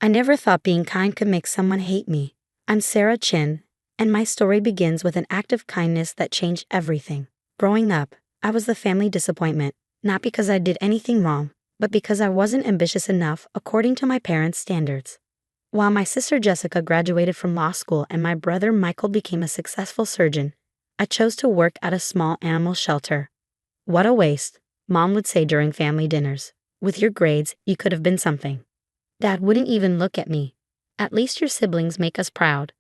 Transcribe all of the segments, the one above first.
I never thought being kind could make someone hate me. I'm Sarah Chin, and my story begins with an act of kindness that changed everything. Growing up, I was the family disappointment, not because I did anything wrong, but because I wasn't ambitious enough according to my parents' standards. While my sister Jessica graduated from law school and my brother Michael became a successful surgeon, I chose to work at a small animal shelter. What a waste, Mom would say during family dinners. With your grades, you could have been something. Dad wouldn't even look at me. At least your siblings make us proud.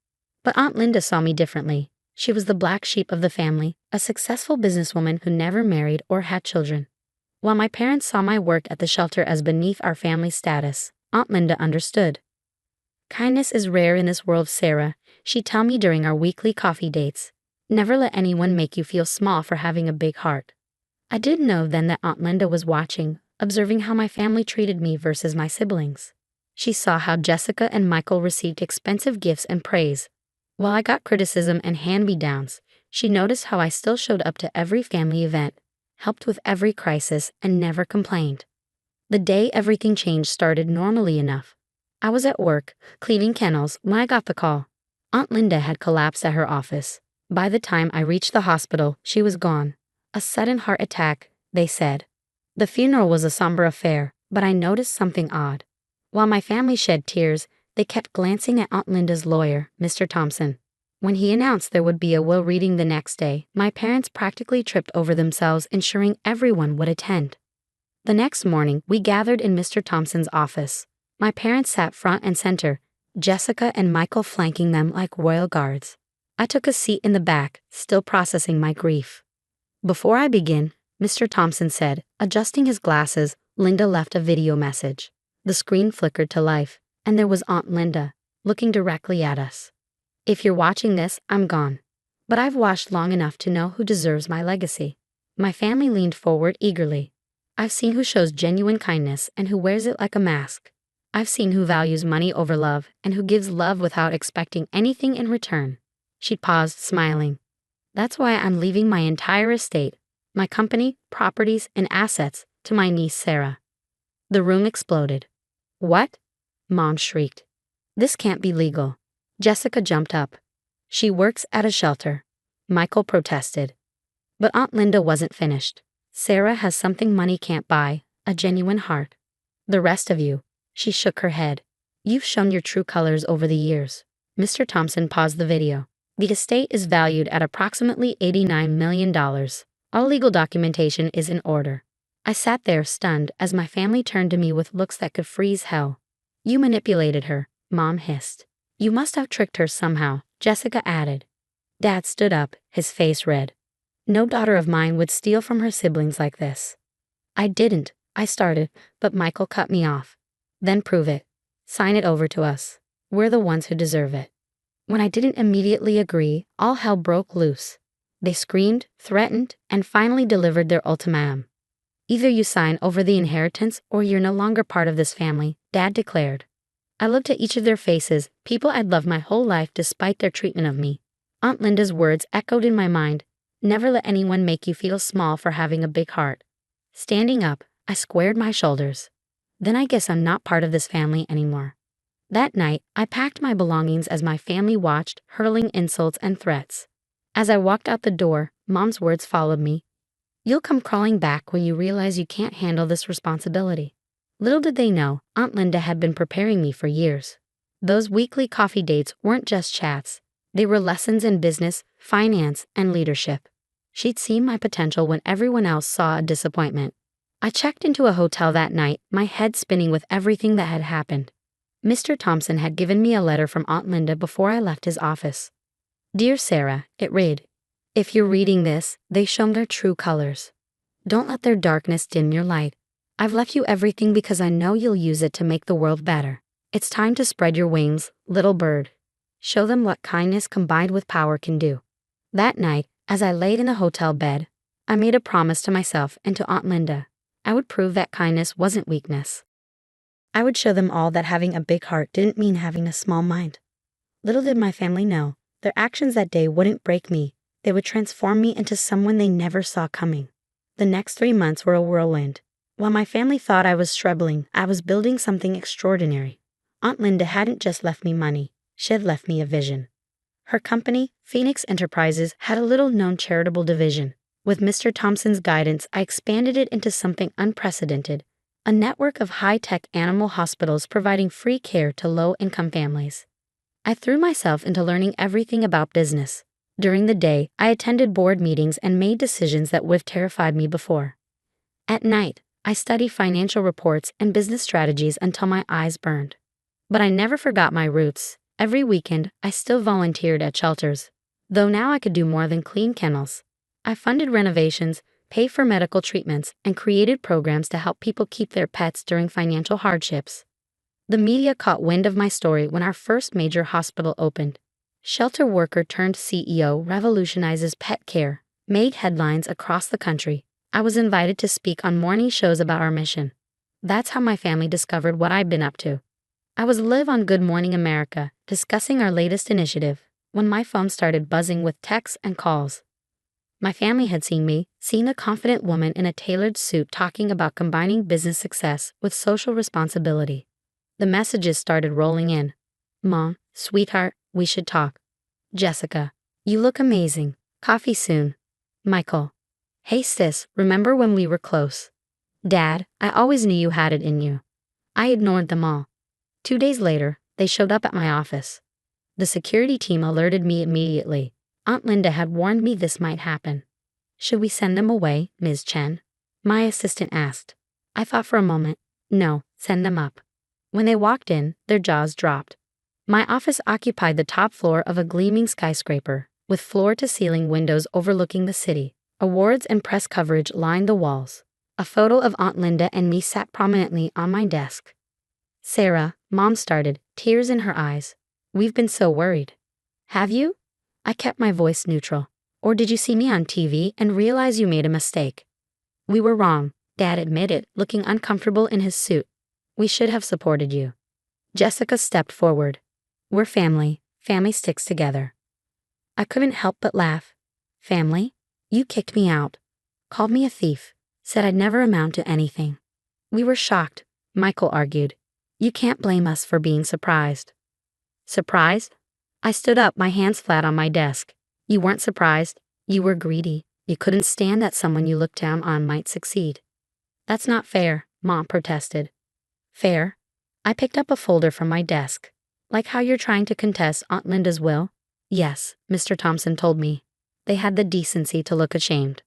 But Aunt Linda saw me differently. She was the black sheep of the family, a successful businesswoman who never married or had children. While my parents saw my work at the shelter as beneath our family status, Aunt Linda understood. Kindness is rare in this world, Sarah, she'd tell me during our weekly coffee dates. Never let anyone make you feel small for having a big heart. I didn't know then that Aunt Linda was watching, observing how my family treated me versus my siblings. She saw how Jessica and Michael received expensive gifts and praise. While I got criticism and hand-me-downs, she noticed how I still showed up to every family event, helped with every crisis, and never complained. The day everything changed started normally enough. I was at work, cleaning kennels, when I got the call. Aunt Linda had collapsed at her office. By the time I reached the hospital, she was gone. A sudden heart attack, they said. The funeral was a somber affair, but I noticed something odd. While my family shed tears, they kept glancing at Aunt Linda's lawyer, Mr. Thompson. When he announced there would be a will reading the next day, my parents practically tripped over themselves ensuring everyone would attend. The next morning, we gathered in Mr. Thompson's office. My parents sat front and center, Jessica and Michael flanking them like royal guards. I took a seat in the back, still processing my grief. Before I begin, Mr. Thompson said, adjusting his glasses, Linda left a video message. The screen flickered to life, and there was Aunt Linda, looking directly at us. If you're watching this, I'm gone. But I've watched long enough to know who deserves my legacy. My family leaned forward eagerly. I've seen who shows genuine kindness and who wears it like a mask. I've seen who values money over love and who gives love without expecting anything in return. She paused, smiling. That's why I'm leaving my entire estate, my company, properties, and assets, to my niece Sarah. The room exploded. What? Mom shrieked. This can't be legal. Jessica jumped up. She works at a shelter. Michael protested. But Aunt Linda wasn't finished. Sarah has something money can't buy, a genuine heart. The rest of you, she shook her head. You've shown your true colors over the years. Mr. Thompson paused the video. The estate is valued at approximately $89 million. All legal documentation is in order. I sat there stunned as my family turned to me with looks that could freeze hell. You manipulated her, Mom hissed. You must have tricked her somehow, Jessica added. Dad stood up, his face red. No daughter of mine would steal from her siblings like this. I didn't, I started, but Michael cut me off. Then prove it. Sign it over to us. We're the ones who deserve it. When I didn't immediately agree, all hell broke loose. They screamed, threatened, and finally delivered their ultimatum. Either you sign over the inheritance or you're no longer part of this family, Dad declared. I looked at each of their faces, people I'd loved my whole life despite their treatment of me. Aunt Linda's words echoed in my mind. Never let anyone make you feel small for having a big heart. Standing up, I squared my shoulders. Then I guess I'm not part of this family anymore. That night, I packed my belongings as my family watched, hurling insults and threats. As I walked out the door, Mom's words followed me. You'll come crawling back when you realize you can't handle this responsibility. Little did they know, Aunt Linda had been preparing me for years. Those weekly coffee dates weren't just chats. They were lessons in business, finance, and leadership. She'd seen my potential when everyone else saw a disappointment. I checked into a hotel that night, my head spinning with everything that had happened. Mr. Thompson had given me a letter from Aunt Linda before I left his office. Dear Sarah, it read. If you're reading this, they show their true colors. Don't let their darkness dim your light. I've left you everything because I know you'll use it to make the world better. It's time to spread your wings, little bird. Show them what kindness combined with power can do. That night, as I laid in a hotel bed, I made a promise to myself and to Aunt Linda. I would prove that kindness wasn't weakness. I would show them all that having a big heart didn't mean having a small mind. Little did my family know, their actions that day wouldn't break me. They would transform me into someone they never saw coming. The next 3 months were a whirlwind. While my family thought I was struggling, I was building something extraordinary. Aunt Linda hadn't just left me money, she had left me a vision. Her company, Phoenix Enterprises, had a little-known charitable division. With Mr. Thompson's guidance, I expanded it into something unprecedented, a network of high-tech animal hospitals providing free care to low-income families. I threw myself into learning everything about business. During the day, I attended board meetings and made decisions that would have terrified me before. At night, I studied financial reports and business strategies until my eyes burned. But I never forgot my roots. Every weekend, I still volunteered at shelters. Though now I could do more than clean kennels. I funded renovations, paid for medical treatments, and created programs to help people keep their pets during financial hardships. The media caught wind of my story when our first major hospital opened. Shelter worker turned CEO revolutionizes pet care, made headlines across the country. I was invited to speak on morning shows about our mission. That's how my family discovered what I'd been up to. I was live on Good Morning America, discussing our latest initiative, when my phone started buzzing with texts and calls. My family had seen a confident woman in a tailored suit talking about combining business success with social responsibility. The messages started rolling in. Mom, sweetheart, we should talk. Jessica, you look amazing. Coffee soon. Michael, hey sis, remember when we were close? Dad, I always knew you had it in you. I ignored them all. 2 days later, they showed up at my office. The security team alerted me immediately. Aunt Linda had warned me this might happen. Should we send them away, Ms. Chen? My assistant asked. I thought for a moment. No, send them up. When they walked in, their jaws dropped. My office occupied the top floor of a gleaming skyscraper, with floor-to-ceiling windows overlooking the city. Awards and press coverage lined the walls. A photo of Aunt Linda and me sat prominently on my desk. Sarah, Mom started, tears in her eyes. We've been so worried. Have you? I kept my voice neutral. Or did you see me on TV and realize you made a mistake? We were wrong, Dad admitted, looking uncomfortable in his suit. We should have supported you. Jessica stepped forward. We're family. Family sticks together. I couldn't help but laugh. Family? You kicked me out. Called me a thief. Said I'd never amount to anything. We were shocked, Michael argued. You can't blame us for being surprised. Surprised? I stood up, my hands flat on my desk. You weren't surprised. You were greedy. You couldn't stand that someone you looked down on might succeed. That's not fair, Mom protested. Fair? I picked up a folder from my desk. Like how you're trying to contest Aunt Linda's will? Yes, Mr. Thompson told me. They had the decency to look ashamed.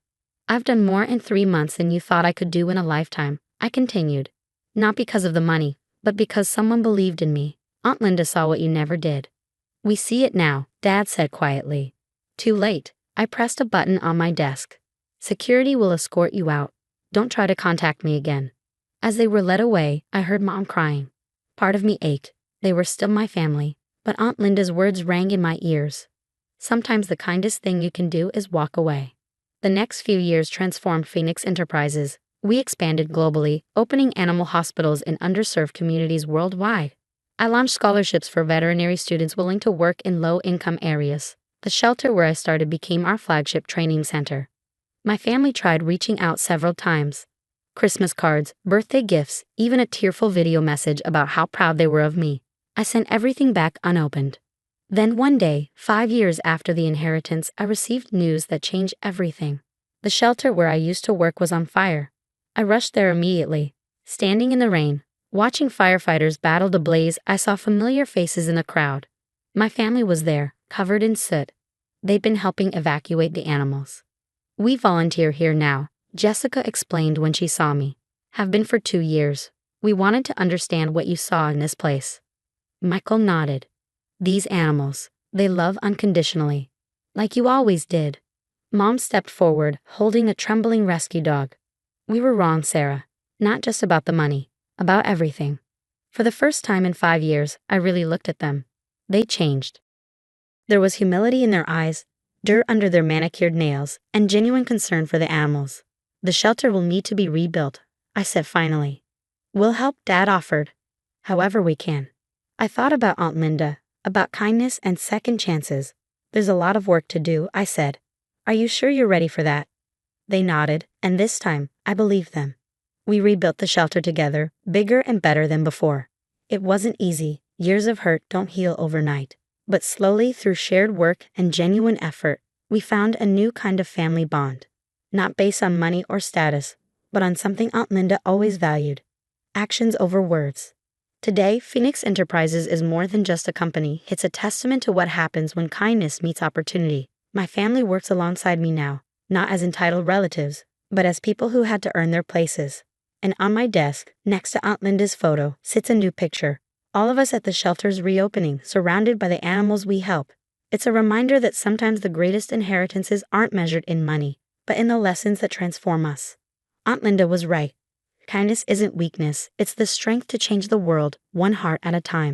I've done more in 3 months than you thought I could do in a lifetime, I continued. Not because of the money, but because someone believed in me. Aunt Linda saw what you never did. We see it now, Dad said quietly. Too late. I pressed a button on my desk. Security will escort you out. Don't try to contact me again. As they were led away, I heard Mom crying. Part of me ached. They were still my family, but Aunt Linda's words rang in my ears. Sometimes the kindest thing you can do is walk away. The next few years transformed Phoenix Enterprises. We expanded globally, opening animal hospitals in underserved communities worldwide. I launched scholarships for veterinary students willing to work in low-income areas. The shelter where I started became our flagship training center. My family tried reaching out several times. Christmas cards, birthday gifts, even a tearful video message about how proud they were of me. I sent everything back unopened. Then one day, 5 years after the inheritance, I received news that changed everything. The shelter where I used to work was on fire. I rushed there immediately. Standing in the rain, watching firefighters battle the blaze, I saw familiar faces in the crowd. My family was there, covered in soot. They'd been helping evacuate the animals. We volunteer here now, Jessica explained when she saw me. Have been for 2 years. We wanted to understand what you saw in this place. Michael nodded. These animals, they love unconditionally. Like you always did. Mom stepped forward, holding a trembling rescue dog. We were wrong, Sarah. Not just about the money, about everything. For the first time in 5 years, I really looked at them. They changed. There was humility in their eyes, dirt under their manicured nails, and genuine concern for the animals. The shelter will need to be rebuilt, I said finally. We'll help, Dad offered. However we can. I thought about Aunt Linda, about kindness and second chances. There's a lot of work to do, I said. Are you sure you're ready for that? They nodded, and this time, I believed them. We rebuilt the shelter together, bigger and better than before. It wasn't easy, Years of hurt don't heal overnight. But slowly, through shared work and genuine effort, we found a new kind of family bond. Not based on money or status, but on something Aunt Linda always valued: actions over words. Today, Phoenix Enterprises is more than just a company. It's a testament to what happens when kindness meets opportunity. My family works alongside me now, not as entitled relatives, but as people who had to earn their places. And on my desk, next to Aunt Linda's photo, sits a new picture. All of us at the shelter's reopening, surrounded by the animals we help. It's a reminder that sometimes the greatest inheritances aren't measured in money, but in the lessons that transform us. Aunt Linda was right. Kindness isn't weakness, it's the strength to change the world, one heart at a time.